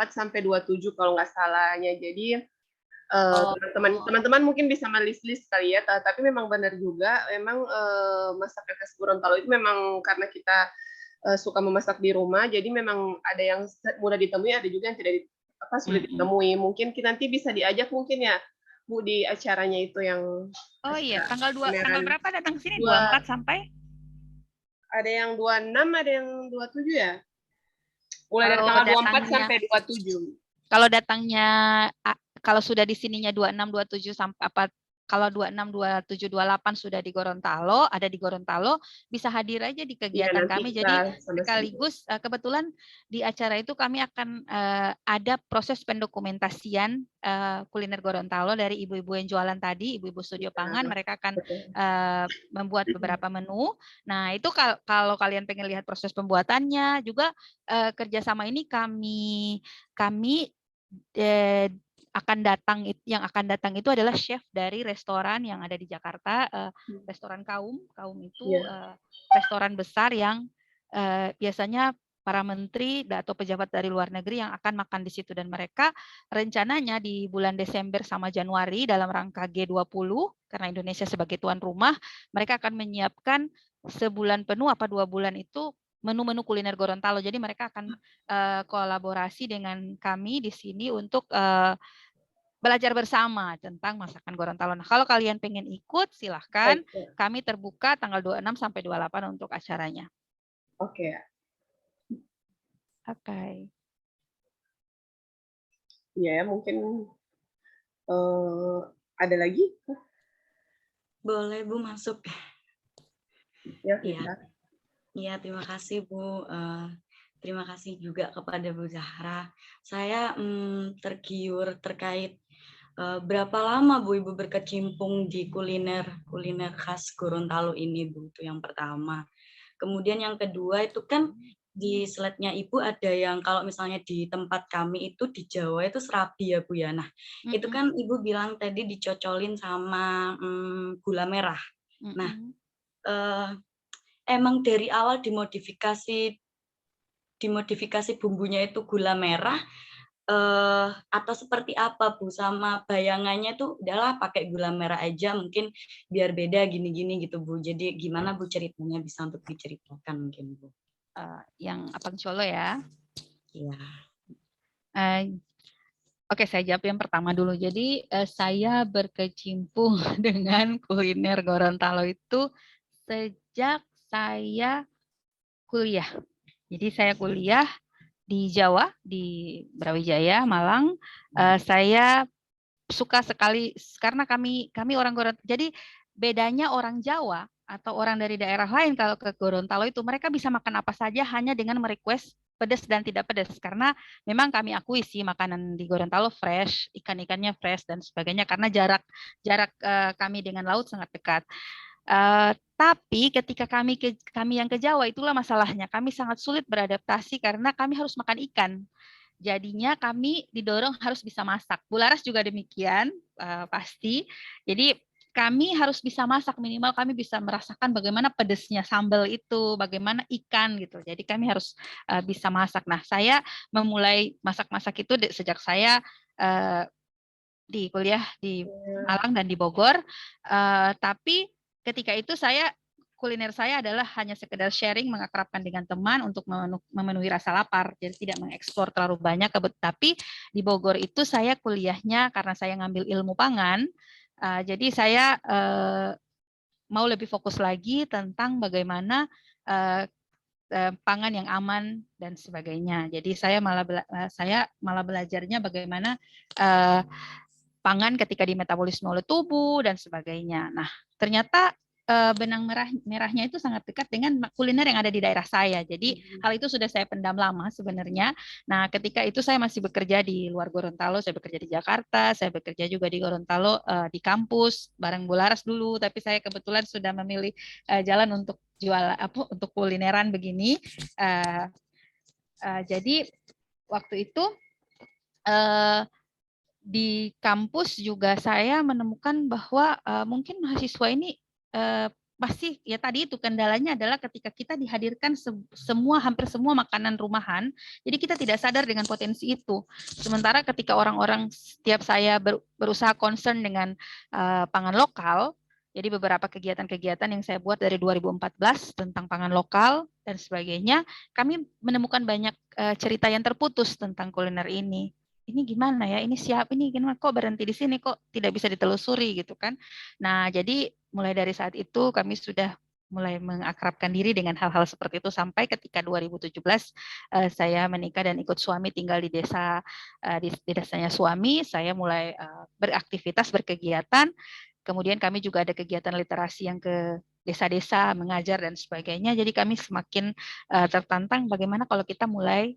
sampai 27 kalau nggak salahnya. Jadi teman-teman mungkin bisa melis-list kali ya, tapi memang benar juga, memang masakan khas Gorontalo itu memang karena kita suka memasak di rumah, jadi memang ada yang mudah ditemui, ada juga yang sulit ditemui. Mungkin nanti bisa diajak mungkin ya Bu di acaranya itu yang tanggal berapa datang sini? 24 sampai? Ada yang 26, ada yang 27 ya? Mulai dari tanggal 24 sampai 27. Kalau datangnya, kalau sudah di sininya 26, 27 sampai kalau 26, 27, 28 sudah di Gorontalo, ada di Gorontalo, bisa hadir aja di kegiatan kami. Jadi sekaligus kebetulan di acara itu kami akan ada proses pendokumentasian kuliner Gorontalo dari ibu-ibu yang jualan tadi, ibu-ibu studio pangan, mereka akan membuat beberapa menu. Nah, itu kalau kalian pengen lihat proses pembuatannya, juga kerjasama ini kami yang akan datang itu adalah chef dari restoran yang ada di Jakarta, restoran Kaum itu restoran besar yang biasanya para menteri atau pejabat dari luar negeri yang akan makan di situ, dan mereka rencananya di bulan Desember sama Januari dalam rangka G20 karena Indonesia sebagai tuan rumah, mereka akan menyiapkan sebulan penuh 2 bulan itu menu-menu kuliner Gorontalo. Jadi mereka akan kolaborasi dengan kami di sini untuk belajar bersama tentang masakan Gorontalo. Nah, kalau kalian pengen ikut, silahkan. Kami terbuka tanggal 26 sampai 28 untuk acaranya. Oke. Ya, mungkin ada lagi? Boleh Bu masuk. Ya, Iya, terima kasih Bu. Terima kasih juga kepada Bu Zahra. Saya tergiur terkait berapa lama Bu Ibu berkecimpung di kuliner khas Gorontalo ini Bu, itu yang pertama. Kemudian yang kedua itu kan di slide-nya Ibu ada yang kalau misalnya di tempat kami itu di Jawa itu serabi ya Bu ya. Nah, itu kan Ibu bilang tadi dicocolin sama gula merah. Nah, emang dari awal dimodifikasi bumbunya itu gula merah atau seperti apa Bu? Sama bayangannya tuh udahlah pakai gula merah aja mungkin biar beda gini-gini gitu Bu. Jadi gimana Bu ceritanya bisa untuk diceritakan mungkin Bu? Yang Apang Cholo ya. Iya. Oke, saya jawab yang pertama dulu. Jadi saya berkecimpung dengan kuliner Gorontalo itu sejak saya kuliah. Jadi saya kuliah di Jawa, di Brawijaya, Malang. Saya suka sekali karena kami orang Gorontalo. Jadi bedanya orang Jawa atau orang dari daerah lain kalau ke Gorontalo itu mereka bisa makan apa saja hanya dengan merequest pedas dan tidak pedas, karena memang kami akui sih makanan di Gorontalo fresh, ikan-ikannya fresh dan sebagainya, karena jarak kami dengan laut sangat dekat. Tapi ketika kami yang ke Jawa, itulah masalahnya, kami sangat sulit beradaptasi karena kami harus makan ikan. Jadinya kami didorong harus bisa masak. Bularas juga demikian, pasti. Jadi kami harus bisa masak, minimal kami bisa merasakan bagaimana pedesnya sambal itu, bagaimana ikan gitu. Jadi kami harus bisa masak. Nah, saya memulai masak-masak itu sejak saya di kuliah di Malang dan di Bogor. Tapi ketika itu kuliner saya adalah hanya sekedar sharing, mengakrabkan dengan teman untuk memenuhi rasa lapar. Jadi tidak mengeksplor terlalu banyak. Tapi di Bogor itu saya kuliahnya karena saya ngambil ilmu pangan. Jadi saya mau lebih fokus lagi tentang bagaimana pangan yang aman dan sebagainya. Jadi saya malah belajarnya bagaimana pangan ketika dimetabolisme oleh tubuh dan sebagainya. Nah, ternyata benang merahnya itu sangat dekat dengan kuliner yang ada di daerah saya. Jadi hal itu sudah saya pendam lama sebenarnya. Nah, ketika itu saya masih bekerja di luar Gorontalo, saya bekerja di Jakarta, saya bekerja juga di Gorontalo di kampus bareng Bularas dulu, tapi saya kebetulan sudah memilih jalan untuk untuk kulineran begini. Jadi waktu itu di kampus juga saya menemukan bahwa mungkin mahasiswa ini pasti ya tadi itu kendalanya adalah ketika kita dihadirkan hampir semua makanan rumahan, jadi kita tidak sadar dengan potensi itu. Sementara ketika setiap saya berusaha concern dengan pangan lokal, jadi beberapa kegiatan-kegiatan yang saya buat dari 2014 tentang pangan lokal dan sebagainya, kami menemukan banyak cerita yang terputus tentang kuliner ini. Ini gimana ya, ini gimana, kok berhenti di sini, kok tidak bisa ditelusuri gitu kan. Nah, jadi mulai dari saat itu kami sudah mulai mengakrabkan diri dengan hal-hal seperti itu sampai ketika 2017 saya menikah dan ikut suami tinggal di desa, di desanya suami. Saya mulai beraktivitas, berkegiatan. Kemudian kami juga ada kegiatan literasi yang ke desa-desa, mengajar dan sebagainya. Jadi kami semakin tertantang bagaimana kalau kita mulai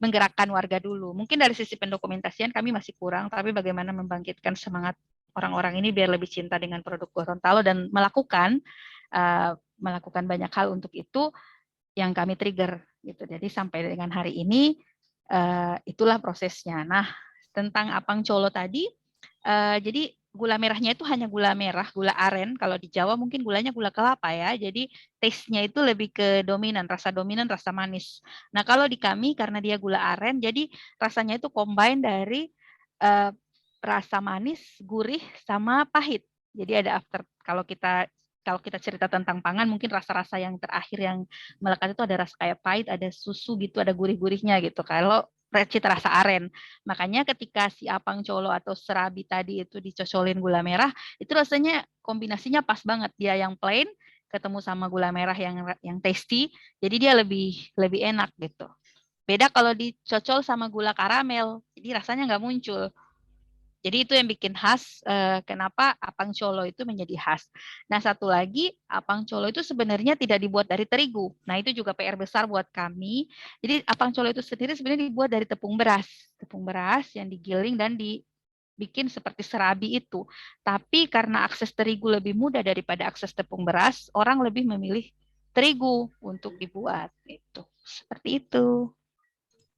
menggerakkan warga dulu. Mungkin dari sisi pendokumentasian kami masih kurang, tapi bagaimana membangkitkan semangat orang-orang ini biar lebih cinta dengan produk Gorontalo dan melakukan banyak hal untuk itu yang kami trigger gitu. Jadi sampai dengan hari ini itulah prosesnya. Nah, tentang Apang Cholo tadi, jadi gula merahnya itu hanya gula merah, gula aren. Kalau di Jawa mungkin gulanya gula kelapa ya. Jadi taste-nya itu lebih ke dominan, rasa manis. Nah, kalau di kami karena dia gula aren, jadi rasanya itu combine dari rasa manis, gurih sama pahit. Jadi ada kalau kita cerita tentang pangan, mungkin rasa-rasa yang terakhir yang melekat itu ada rasa kayak pahit, ada susu gitu, ada gurih-gurihnya gitu. Kalau cita rasa aren. Makanya ketika si Apang Cholo atau serabi tadi itu dicocolin gula merah, itu rasanya kombinasinya pas banget. Dia yang plain ketemu sama gula merah yang tasty, jadi dia lebih enak gitu. Beda kalau dicocol sama gula karamel, jadi rasanya nggak muncul. Jadi itu yang bikin khas, kenapa Apang Cholo itu menjadi khas. Nah, satu lagi, Apang Cholo itu sebenarnya tidak dibuat dari terigu. Nah, itu juga PR besar buat kami. Jadi Apang Cholo itu sendiri sebenarnya dibuat dari tepung beras yang digiling dan bikin seperti serabi itu. Tapi karena akses terigu lebih mudah daripada akses tepung beras, orang lebih memilih terigu untuk dibuat. Itu seperti itu.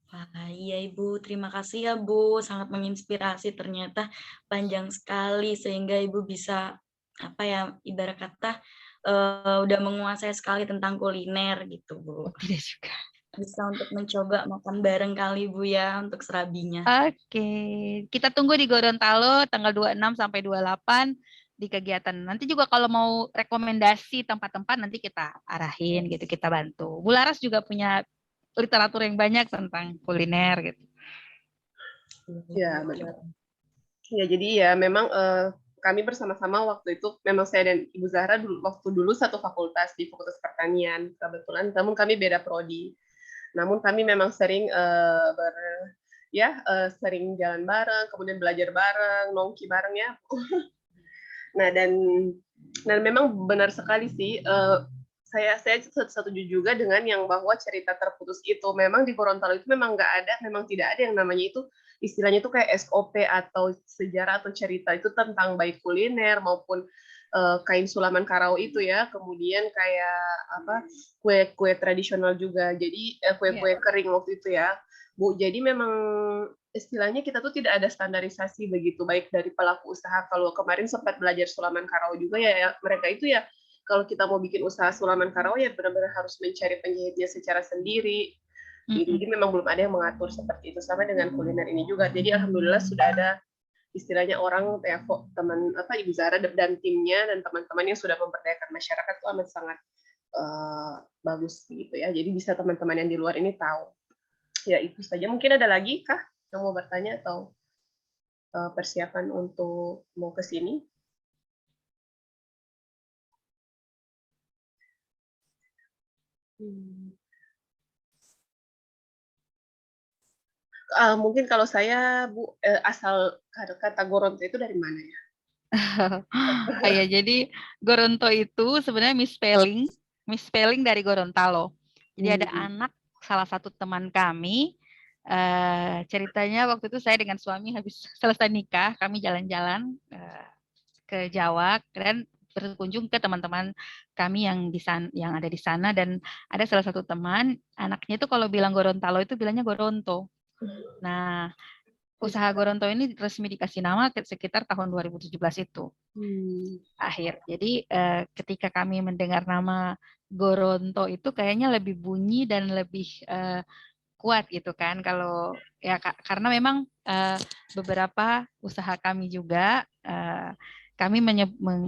Wah, iya Ibu, terima kasih ya Bu, sangat menginspirasi, ternyata panjang sekali sehingga Ibu bisa apa ya, ibarat kata udah menguasai sekali tentang kuliner gitu Bu. Tidak juga. Bisa untuk mencoba makan bareng kali Bu ya untuk serabinya. Oke, kita tunggu di Gorontalo tanggal 26 sampai 28 di kegiatan. Nanti juga kalau mau rekomendasi tempat-tempat nanti kita arahin gitu, kita bantu. Bu Laras juga punya literatur yang banyak tentang kuliner gitu. Ya, benar. Ya, jadi ya memang kami bersama-sama waktu itu, memang saya dan Ibu Zahra waktu dulu satu fakultas di Fakultas Pertanian kebetulan, namun kami beda prodi. Namun kami memang sering sering jalan bareng, kemudian belajar bareng, nongki bareng ya. Nah, dan memang benar sekali sih, saya setuju juga dengan yang bahwa cerita terputus itu memang di Gorontalo itu memang tidak ada yang namanya itu, istilahnya itu kayak SOP atau sejarah atau cerita itu tentang baik kuliner maupun kain sulaman karau itu ya, kemudian kayak kue-kue tradisional juga, jadi kue-kue kering waktu itu ya Bu. Jadi memang istilahnya kita tuh tidak ada standarisasi begitu baik dari pelaku usaha. Kalau kemarin sempat belajar sulaman karau juga ya mereka itu ya, kalau kita mau bikin usaha sulaman karau ya benar-benar harus mencari penjahitnya secara sendiri. Jadi memang belum ada yang mengatur seperti itu, sama dengan kuliner ini juga. Jadi alhamdulillah sudah ada istilahnya orang teman Ibu Zahra dan timnya dan teman-teman yang sudah memberdayakan masyarakat itu amat sangat bagus gitu ya. Jadi bisa teman-teman yang di luar ini tahu. Ya itu saja. Mungkin ada lagi kah yang mau bertanya atau persiapan untuk mau ke sini? Mungkin kalau saya Bu, asal kata Goronto itu dari mana ya? Ya, jadi Goronto itu sebenarnya misspelling dari Gorontalo. Jadi ada anak salah satu teman kami, ceritanya waktu itu saya dengan suami habis selesai nikah, kami jalan-jalan ke Jawa dan berkunjung ke teman-teman kami yang ada di sana, dan ada salah satu teman anaknya itu kalau bilang Gorontalo itu bilangnya Goronto. Nah, usaha Goronto ini resmi dikasih nama sekitar tahun 2017 itu akhir. Jadi ketika kami mendengar nama Goronto itu kayaknya lebih bunyi dan lebih kuat gitu kan. Kalau ya karena memang beberapa usaha kami juga kami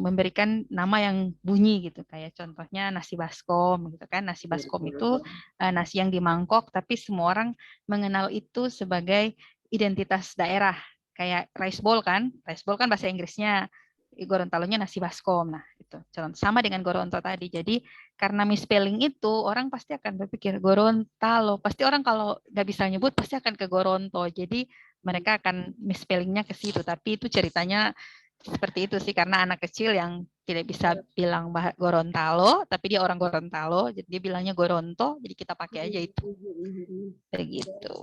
memberikan nama yang bunyi gitu, kayak contohnya nasi baskom gitu kan. Nasi baskom itu nasi yang di mangkok, tapi semua orang mengenal itu sebagai identitas daerah, kayak rice bowl kan bahasa Inggrisnya, Gorontalonya nasi baskom. Nah itu sama dengan Goronto tadi. Jadi karena misspelling itu orang pasti akan berpikir Gorontalo, pasti orang kalau nggak bisa nyebut pasti akan ke Goronto, jadi mereka akan misspellingnya ke situ. Tapi itu ceritanya seperti itu sih, karena anak kecil yang tidak bisa bilang Gorontalo, tapi dia orang Gorontalo, jadi dia bilangnya Goronto, jadi kita pakai aja itu. Begitu.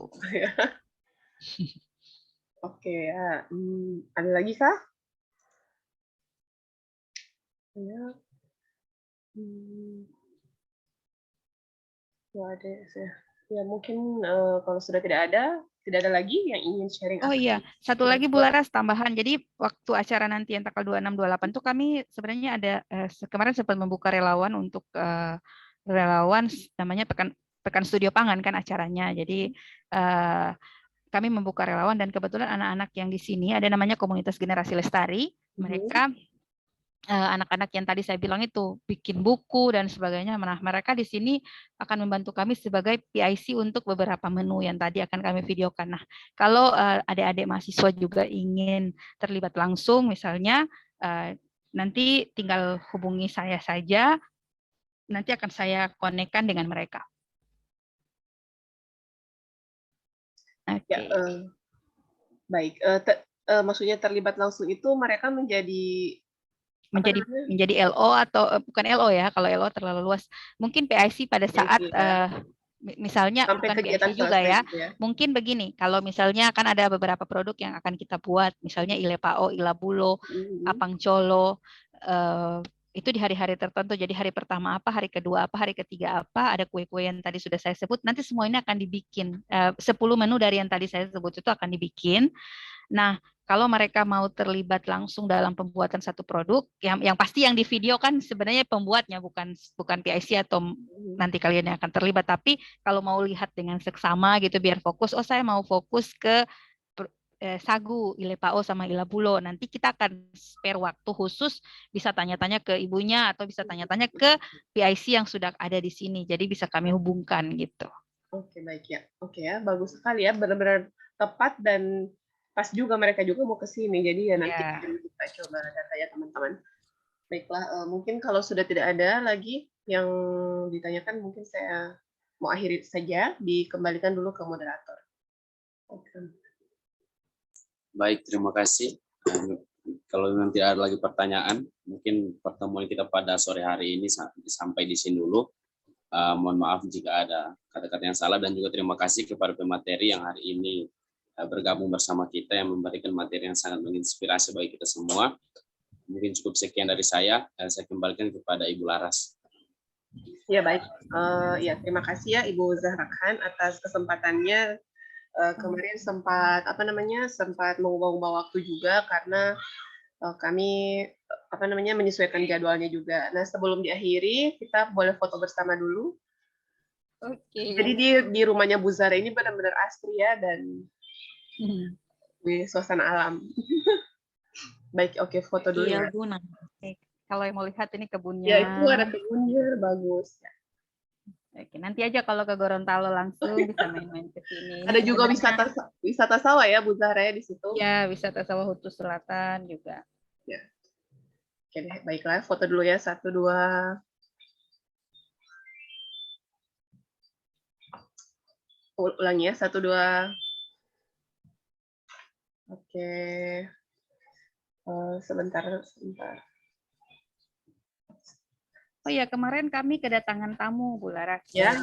Oke ya, ada lagi kah? Ya. Ada ya mungkin kalau sudah tidak ada lagi yang ingin sharing. Oh iya, satu lagi Bu Laras tambahan. Jadi waktu acara nanti yang tanggal 26-28 tuh kami sebenarnya ada kemarin sempat membuka relawan untuk relawan namanya Pekan Studio Pangan kan acaranya. Jadi kami membuka relawan dan kebetulan anak-anak yang di sini ada namanya komunitas generasi lestari. Mereka anak-anak yang tadi saya bilang itu bikin buku dan sebagainya. Nah, mereka di sini akan membantu kami sebagai PIC untuk beberapa menu yang tadi akan kami videokan. Nah, kalau adik-adik mahasiswa juga ingin terlibat langsung, misalnya nanti tinggal hubungi saya saja, nanti akan saya konekkan dengan mereka. Oke. Ya, baik. Maksudnya terlibat langsung itu mereka menjadi LO atau bukan LO ya, kalau LO terlalu luas. Mungkin PIC pada saat misalnya Sampai bukan kegiatan PIC juga selesai ya. gitu ya. Mungkin begini, kalau misalnya kan ada beberapa produk yang akan kita buat, misalnya Ilepao, Ilabulo, Mhm. Apang Colo, itu di hari-hari tertentu. Jadi hari pertama apa, hari kedua apa, hari ketiga apa, ada kue-kue yang tadi sudah saya sebut. Nanti semua ini akan dibikin. 10 menu dari yang tadi saya sebut itu akan dibikin. Nah, kalau mereka mau terlibat langsung dalam pembuatan satu produk, yang pasti yang di video kan sebenarnya pembuatnya, bukan PIC atau nanti kalian yang akan terlibat. Tapi kalau mau lihat dengan seksama gitu, biar fokus. Oh, saya mau fokus ke sagu, Ilepao sama Ilabulo. Nanti kita akan spare waktu khusus, bisa tanya-tanya ke ibunya atau bisa tanya-tanya ke PIC yang sudah ada di sini. Jadi bisa kami hubungkan gitu. Oke, baik ya. Oke ya, bagus sekali ya. Benar-benar tepat dan pas juga mereka juga mau ke sini. Jadi ya nanti Ya. kita coba data ya teman-teman. Baiklah, mungkin kalau sudah tidak ada lagi yang ditanyakan, mungkin saya mau akhiri saja, dikembalikan dulu ke moderator. Oke. Baik, terima kasih. Kalau memang tidak ada lagi pertanyaan, mungkin pertemuan kita pada sore hari ini sampai di sini dulu. Mohon maaf jika ada kata-kata yang salah, dan juga terima kasih kepada pemateri yang hari ini bergabung bersama kita, yang memberikan materi yang sangat menginspirasi bagi kita semua. Mungkin cukup sekian dari saya kembalikan kepada Ibu Laras. Ya, baik. Ya, terima kasih ya Ibu Zahra Khan atas kesempatannya. Kemarin sempat mengubah-ubah waktu juga karena kami menyesuaikan jadwalnya juga. Nah, sebelum diakhiri, kita boleh foto bersama dulu. Oke. Jadi di rumahnya Bu Zahra ini benar-benar asri ya, dan di suasana alam. Baik, oke, foto dulu ya. Iya, Bu. Kalau yang mau lihat ini kebunnya. Ya, itu ada kebunnya, bagus. Oke, nanti aja kalau ke Gorontalo langsung bisa main-main ke sini. Ada juga Sebenarnya, wisata sawah ya, Bu Zahra ya di situ. ya, wisata sawah Hutu Selatan juga. Ya. Oke deh, baiklah, foto dulu ya, 1, 2. Ulangi ya, 1, 2. Oke. Sebentar. Oh iya, kemarin kami kedatangan tamu, Bu Laras, Ya,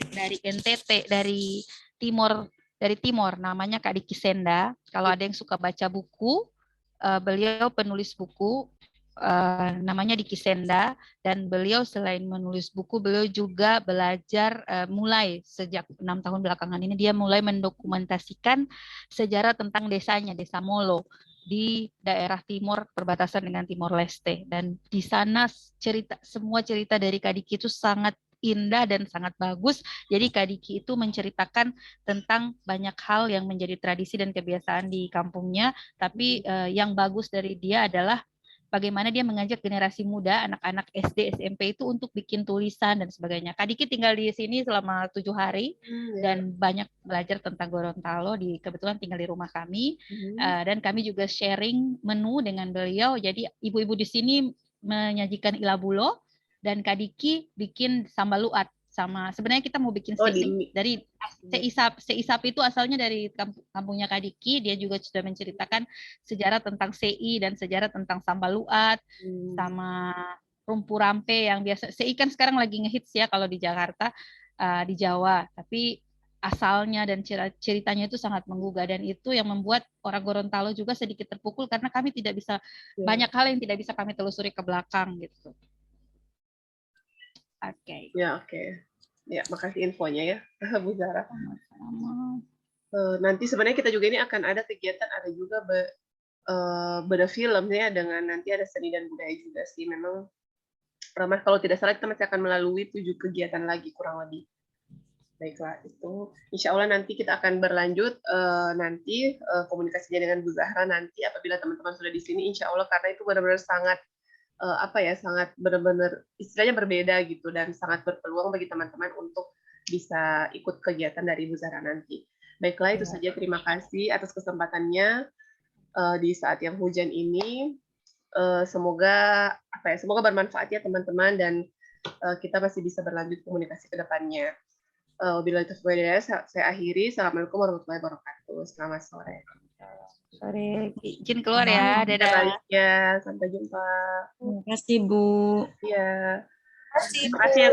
dari NTT, dari Timor, namanya Kak Diki Senda. Kalau ada yang suka baca buku, beliau penulis buku, namanya Diki Senda, dan beliau selain menulis buku, beliau juga belajar mulai sejak 6 tahun belakangan ini, dia mulai mendokumentasikan sejarah tentang desanya, Desa Molo, di daerah timur perbatasan dengan Timor Leste, dan di sana semua cerita dari Kak Diki itu sangat indah dan sangat bagus. Jadi Kak Diki itu menceritakan tentang banyak hal yang menjadi tradisi dan kebiasaan di kampungnya, tapi yang bagus dari dia adalah bagaimana dia mengajak generasi muda, anak-anak SD, SMP itu untuk bikin tulisan dan sebagainya. Kak Diki tinggal di sini selama 7 hari dan banyak belajar tentang Gorontalo. Kebetulan tinggal di rumah kami, dan kami juga sharing menu dengan beliau. Jadi ibu-ibu di sini menyajikan ilabulo dan Kak Diki bikin sambal luat. Sebenarnya kita mau bikin dari Seisap itu asalnya dari kampungnya Kak Diki. Dia juga sudah menceritakan sejarah tentang sei dan sejarah tentang sambal luat sama rumpu rampe yang biasa. Sei kan sekarang lagi ngehits ya kalau di Jakarta, di Jawa, tapi asalnya dan ceritanya itu sangat menggugah, dan itu yang membuat orang Gorontalo juga sedikit terpukul karena kami tidak bisa banyak hal yang tidak bisa kami telusuri ke belakang gitu. Oke. Ya, oke. Ya, makasih infonya ya, Bu Zahra. Sama-sama. Nanti sebenarnya kita juga ini akan ada kegiatan, ada juga beda film ya, dengan nanti ada seni dan budaya juga sih. Memang kalau tidak salah kita masih akan melalui 7 kegiatan lagi kurang lebih. Baiklah, itu insya Allah nanti kita akan berlanjut nanti komunikasinya dengan Bu Zahra nanti apabila teman-teman sudah di sini, insya Allah, karena itu benar-benar sangat sangat benar-benar istilahnya berbeda gitu, dan sangat berpeluang bagi teman-teman untuk bisa ikut kegiatan dari Bu Zahra nanti. Baiklah, itu saja. Terima kasih atas kesempatannya di saat yang hujan ini. Semoga bermanfaat ya teman-teman, dan kita masih bisa berlanjut komunikasi ke depannya. Wabillahi taufiq wal hidayah, saya akhiri. Assalamualaikum warahmatullahi wabarakatuh. Selamat sore. Sore, izin keluar ya. Dadah. Ya, sampai jumpa. Terima kasih, Bu. Iya. Terima kasih.